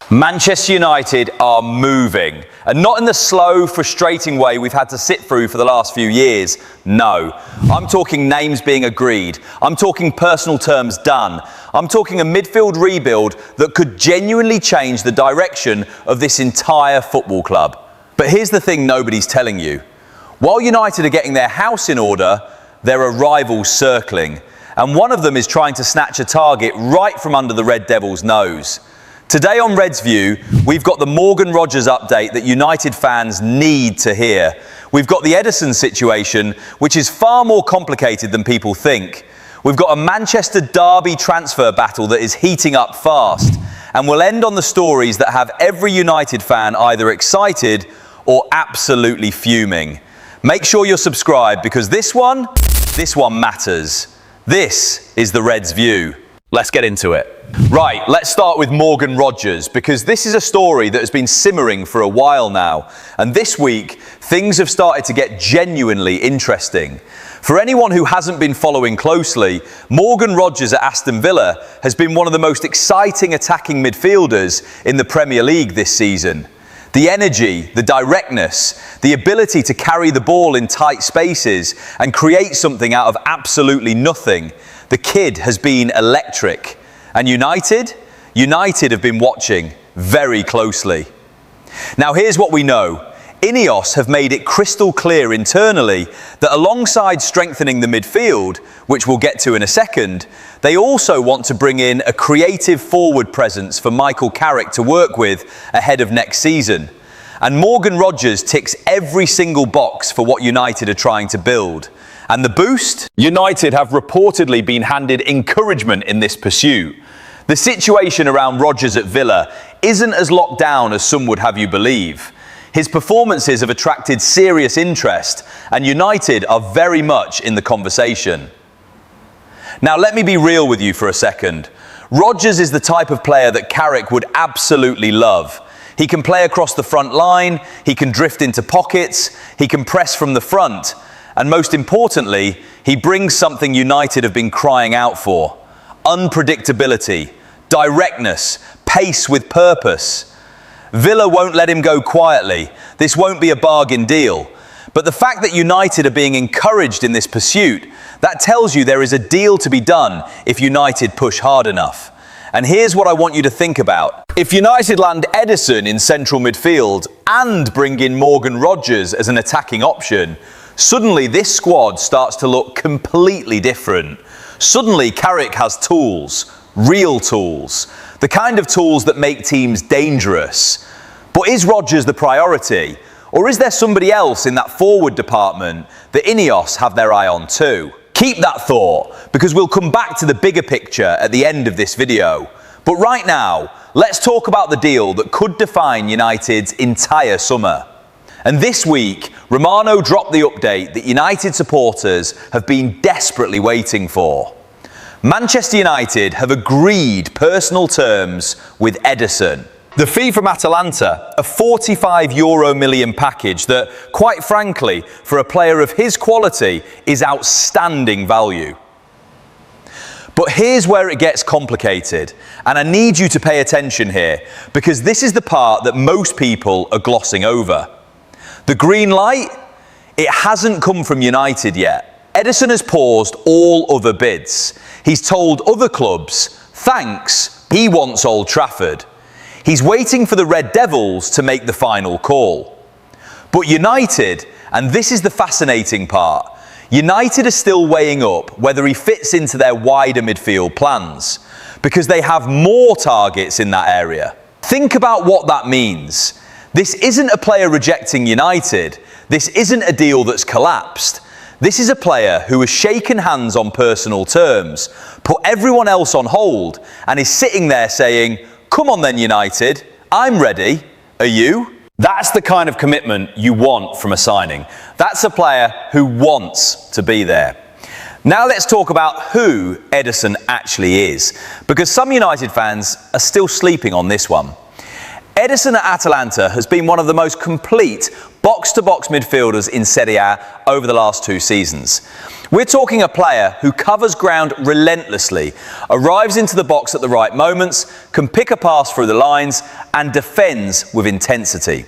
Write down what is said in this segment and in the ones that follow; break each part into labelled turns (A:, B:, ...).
A: Manchester United are moving, and not in the slow, frustrating way we've had to sit through for the last few years. No. I'm talking names being agreed. I'm talking personal terms done. I'm talking a midfield rebuild that could genuinely change the direction of this entire football club. But here's the thing nobody's telling you. While United are getting their house in order, there are rivals circling, and one of them is trying to snatch a target right from under the Red Devils' nose. Today on Red's View, we've got the Morgan Rogers update that United fans need to hear. We've got the Ederson situation, which is far more complicated than people think. We've got a Manchester derby transfer battle that is heating up fast. And we'll end on the stories that have every United fan either excited or absolutely fuming. Make sure you're subscribed because this one matters. This is the Red's View. Let's get into it. Right, let's start with Morgan Rogers, because this is a story that has been simmering for a while now. And this week, things have started to get genuinely interesting. For anyone who hasn't been following closely, Morgan Rogers at Aston Villa has been one of the most exciting attacking midfielders in the Premier League this season. The energy, the directness, the ability to carry the ball in tight spaces and create something out of absolutely nothing. The kid has been electric. And United have been watching very closely. Now here's what we know. INEOS have made it crystal clear internally that alongside strengthening the midfield, which we'll get to in a second, they also want to bring in a creative forward presence for Michael Carrick to work with ahead of next season. And Morgan Rogers ticks every single box for what United are trying to build. And the boost? United have reportedly been handed encouragement in this pursuit. The situation around Rogers at Villa isn't as locked down as some would have you believe. His performances have attracted serious interest, and United are very much in the conversation. Now let me be real with you for a second. Rogers is the type of player that Carrick would absolutely love. He can play across the front line, he can drift into pockets, he can press from the front, and most importantly, he brings something United have been crying out for. Unpredictability, directness, pace with purpose. Villa won't let him go quietly. This won't be a bargain deal. But the fact that United are being encouraged in this pursuit, that tells you there is a deal to be done if United push hard enough. And here's what I want you to think about. If United land Ederson in central midfield and bring in Morgan Rogers as an attacking option, suddenly this squad starts to look completely different. Suddenly Carrick has tools, real tools, the kind of tools that make teams dangerous. But is Rogers the priority? Or is there somebody else in that forward department that INEOS have their eye on too? Keep that thought, because we'll come back to the bigger picture at the end of this video. But right now, let's talk about the deal that could define United's entire summer. And this week, Romano dropped the update that United supporters have been desperately waiting for. Manchester United have agreed personal terms with Ederson. The fee from Atalanta, a €45 million package that, quite frankly, for a player of his quality, is outstanding value. But here's where it gets complicated, and I need you to pay attention here, because this is the part that most people are glossing over. The green light? It hasn't come from United yet. Ederson has paused all other bids. He's told other clubs, thanks, he wants Old Trafford. He's waiting for the Red Devils to make the final call. But United, and this is the fascinating part, United are still weighing up whether he fits into their wider midfield plans, because they have more targets in that area. Think about what that means. This isn't a player rejecting United. This isn't a deal that's collapsed. This is a player who has shaken hands on personal terms, put everyone else on hold, and is sitting there saying, come on then United, I'm ready, are you? That's the kind of commitment you want from a signing. That's a player who wants to be there. Now let's talk about who Ederson actually is, because some United fans are still sleeping on this one. Ederson at Atalanta has been one of the most complete box-to-box midfielders in Serie A over the last 2 seasons. We're talking a player who covers ground relentlessly, arrives into the box at the right moments, can pick a pass through the lines, and defends with intensity.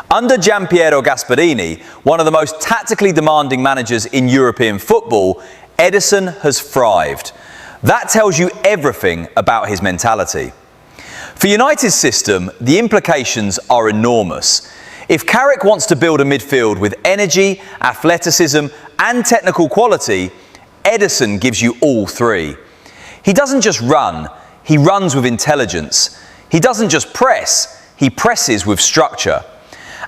A: Under Gianpiero Gasperini, one of the most tactically demanding managers in European football, Ederson has thrived. That tells you everything about his mentality. For United's system, the implications are enormous. If Carrick wants to build a midfield with energy, athleticism and technical quality, Ederson gives you all three. He doesn't just run, he runs with intelligence. He doesn't just press, he presses with structure.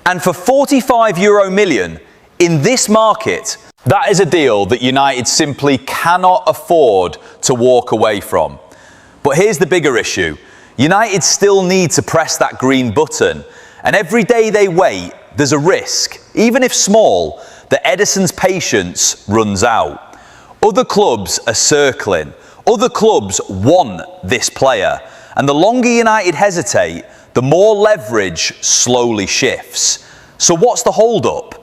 A: And for €45 million in this market, that is a deal that United simply cannot afford to walk away from. But here's the bigger issue. United still need to press that green button. And every day they wait, there's a risk, even if small, that Ederson's patience runs out. Other clubs are circling. Other clubs want this player. And the longer United hesitate, the more leverage slowly shifts. So what's the hold-up?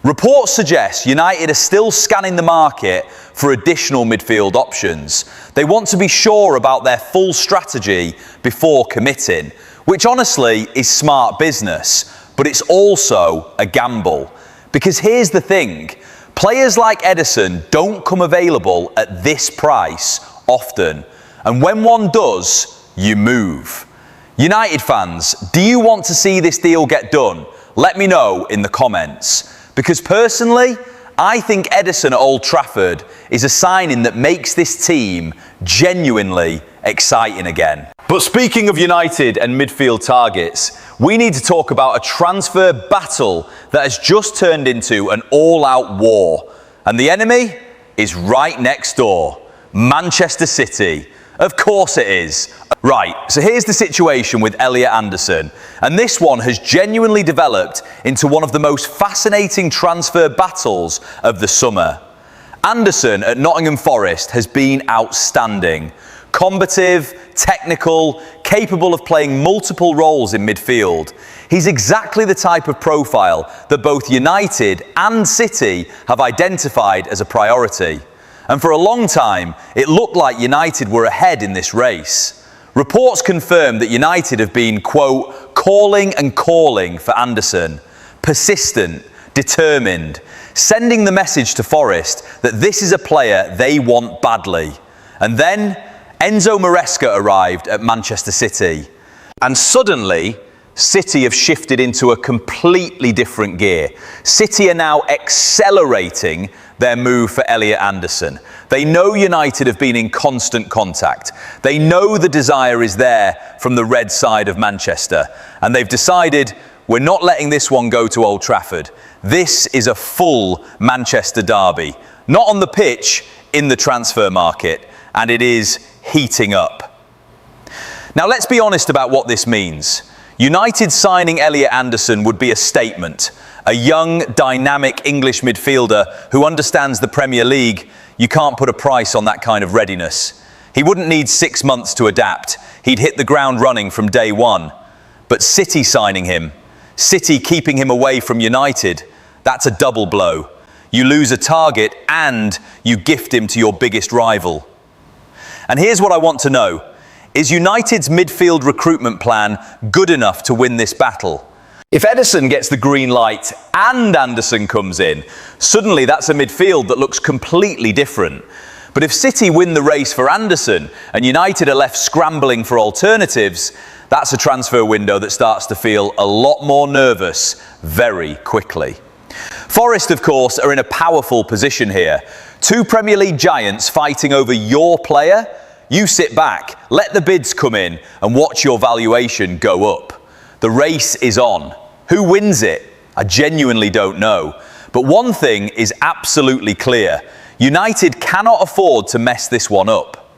A: Reports suggest United are still scanning the market for additional midfield options. They want to be sure about their full strategy before committing, which honestly is smart business, but it's also a gamble. Because here's the thing, players like Ederson don't come available at this price often, and when one does, you move. United fans, do you want to see this deal get done? Let me know in the comments. Because personally, I think Ederson at Old Trafford is a signing that makes this team genuinely exciting again. But speaking of United and midfield targets, we need to talk about a transfer battle that has just turned into an all-out war. And the enemy is right next door, Manchester City. Of course it is. Right, so here's the situation with Elliot Anderson, and this one has genuinely developed into one of the most fascinating transfer battles of the summer. Anderson at Nottingham Forest has been outstanding. Combative, technical, capable of playing multiple roles in midfield. He's exactly the type of profile that both United and City have identified as a priority. And for a long time, it looked like United were ahead in this race. Reports confirm that United have been, quote, calling and calling for Anderson. Persistent, determined, sending the message to Forest that this is a player they want badly. And then Enzo Maresca arrived at Manchester City. And suddenly, City have shifted into a completely different gear. City are now accelerating their move for Elliot Anderson. They know United have been in constant contact. They know the desire is there from the red side of Manchester. And they've decided, we're not letting this one go to Old Trafford. This is a full Manchester derby. Not on the pitch, in the transfer market. And it is heating up. Now let's be honest about what this means. United signing Elliot Anderson would be a statement. A young, dynamic English midfielder who understands the Premier League. You can't put a price on that kind of readiness. He wouldn't need 6 months to adapt. He'd hit the ground running from day one. But City signing him, City keeping him away from United, that's a double blow. You lose a target and you gift him to your biggest rival. And here's what I want to know. Is United's midfield recruitment plan good enough to win this battle? If Ederson gets the green light and Anderson comes in, suddenly that's a midfield that looks completely different. But if City win the race for Anderson and United are left scrambling for alternatives, that's a transfer window that starts to feel a lot more nervous very quickly. Forest, of course, are in a powerful position here. Two Premier League giants fighting over your player. You sit back, let the bids come in and watch your valuation go up. The race is on. Who wins it? I genuinely don't know. But one thing is absolutely clear. United cannot afford to mess this one up.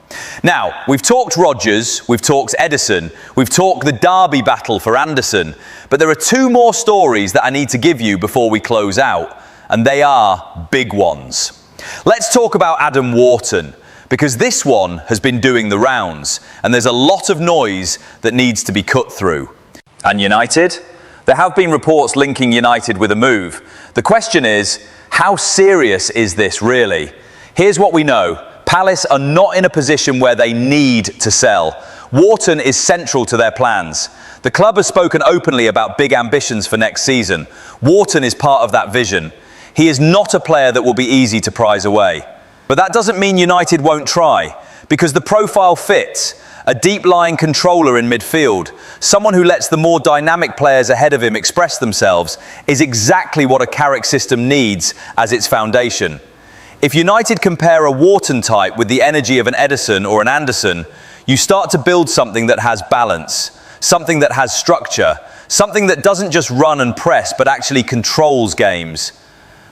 A: Now, we've talked Rodgers, we've talked Ederson, we've talked the derby battle for Anderson, but there are two more stories that I need to give you before we close out, and they are big ones. Let's talk about Adam Wharton, because this one has been doing the rounds, and there's a lot of noise that needs to be cut through. And United? There have been reports linking United with a move. The question is, how serious is this really? Here's what we know. Palace are not in a position where they need to sell. Wharton is central to their plans. The club has spoken openly about big ambitions for next season. Wharton is part of that vision. He is not a player that will be easy to prize away. But that doesn't mean United won't try, because the profile fits. A deep-lying controller in midfield, someone who lets the more dynamic players ahead of him express themselves, is exactly what a Carrick system needs as its foundation. If United compare a Wharton type with the energy of an Ederson or an Anderson, you start to build something that has balance, something that has structure, something that doesn't just run and press but actually controls games.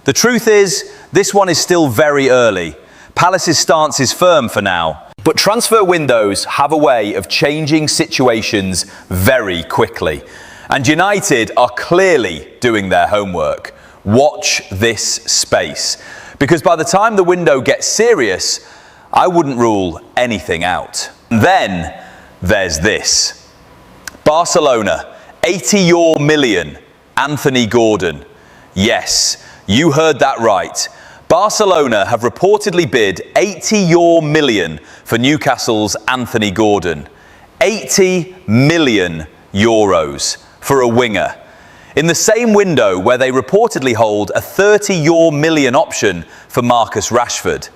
A: The truth is, this one is still very early. Palace's stance is firm for now. But transfer windows have a way of changing situations very quickly. And United are clearly doing their homework. Watch this space. Because by the time the window gets serious, I wouldn't rule anything out. Then there's this. Barcelona, 80 million, Anthony Gordon. Yes, you heard that right. Barcelona have reportedly bid 80 million for Newcastle's Anthony Gordon. 80 million euros for a winger. In the same window where they reportedly hold a 30 million option for Marcus Rashford.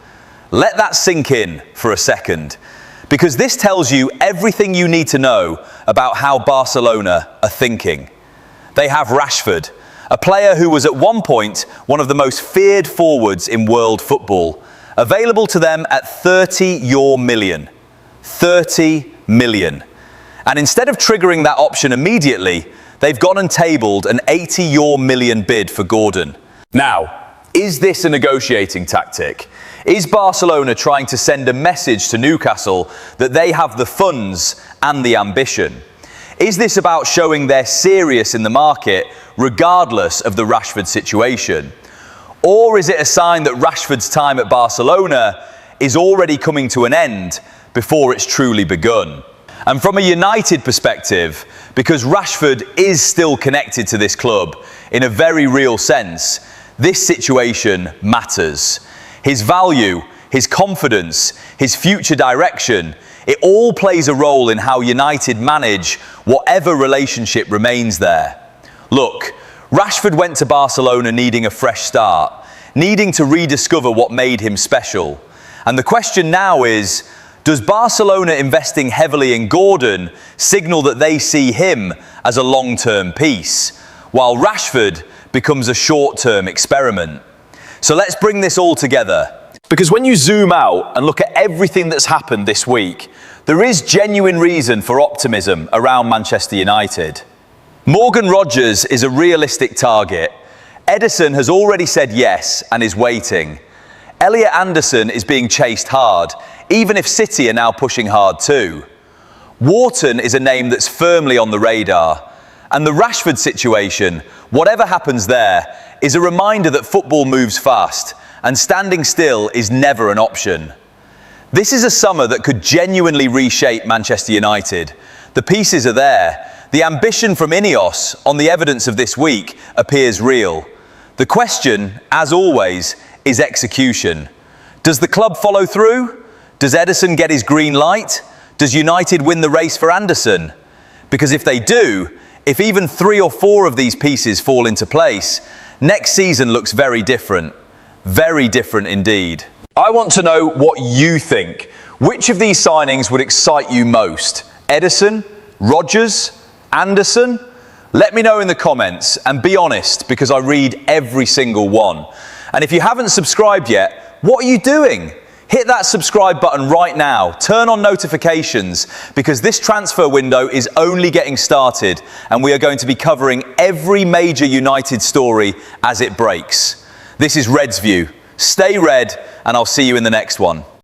A: Let that sink in for a second, because this tells you everything you need to know about how Barcelona are thinking. They have Rashford, a player who was at one point one of the most feared forwards in world football, available to them at 30 million. 30 million. And instead of triggering that option immediately, they've gone and tabled an 80 million bid for Gordon. Now, is this a negotiating tactic? Is Barcelona trying to send a message to Newcastle that they have the funds and the ambition? Is this about showing they're serious in the market regardless of the Rashford situation? Or is it a sign that Rashford's time at Barcelona is already coming to an end before it's truly begun? And from a United perspective, because Rashford is still connected to this club in a very real sense, this situation matters. His value, his confidence, his future direction, it all plays a role in how United manage whatever relationship remains there. Look, Rashford went to Barcelona needing a fresh start, needing to rediscover what made him special. And the question now is, does Barcelona investing heavily in Gordon signal that they see him as a long-term piece, while Rashford becomes a short-term experiment? So let's bring this all together. Because when you zoom out and look at everything that's happened this week, there is genuine reason for optimism around Manchester United. Morgan Rogers is a realistic target. Ederson has already said yes and is waiting. Elliot Anderson is being chased hard, even if City are now pushing hard too. Wharton is a name that's firmly on the radar. And the Rashford situation, whatever happens there, is a reminder that football moves fast and standing still is never an option. This is a summer that could genuinely reshape Manchester United. The pieces are there. The ambition from INEOS on the evidence of this week appears real. The question, as always, is execution. Does the club follow through? Does Ederson get his green light? Does United win the race for Anderson? Because if they do, if even 3 or 4 of these pieces fall into place, next season looks very different. Very different indeed. I want to know what you think. Which of these signings would excite you most? Ederson? Rogers? Anderson? Let me know in the comments, and be honest, because I read every single one. And if you haven't subscribed yet, what are you doing? Hit that subscribe button right now. Turn on notifications, because this transfer window is only getting started and we are going to be covering every major United story as it breaks. This is Red's View. Stay red, and I'll see you in the next one.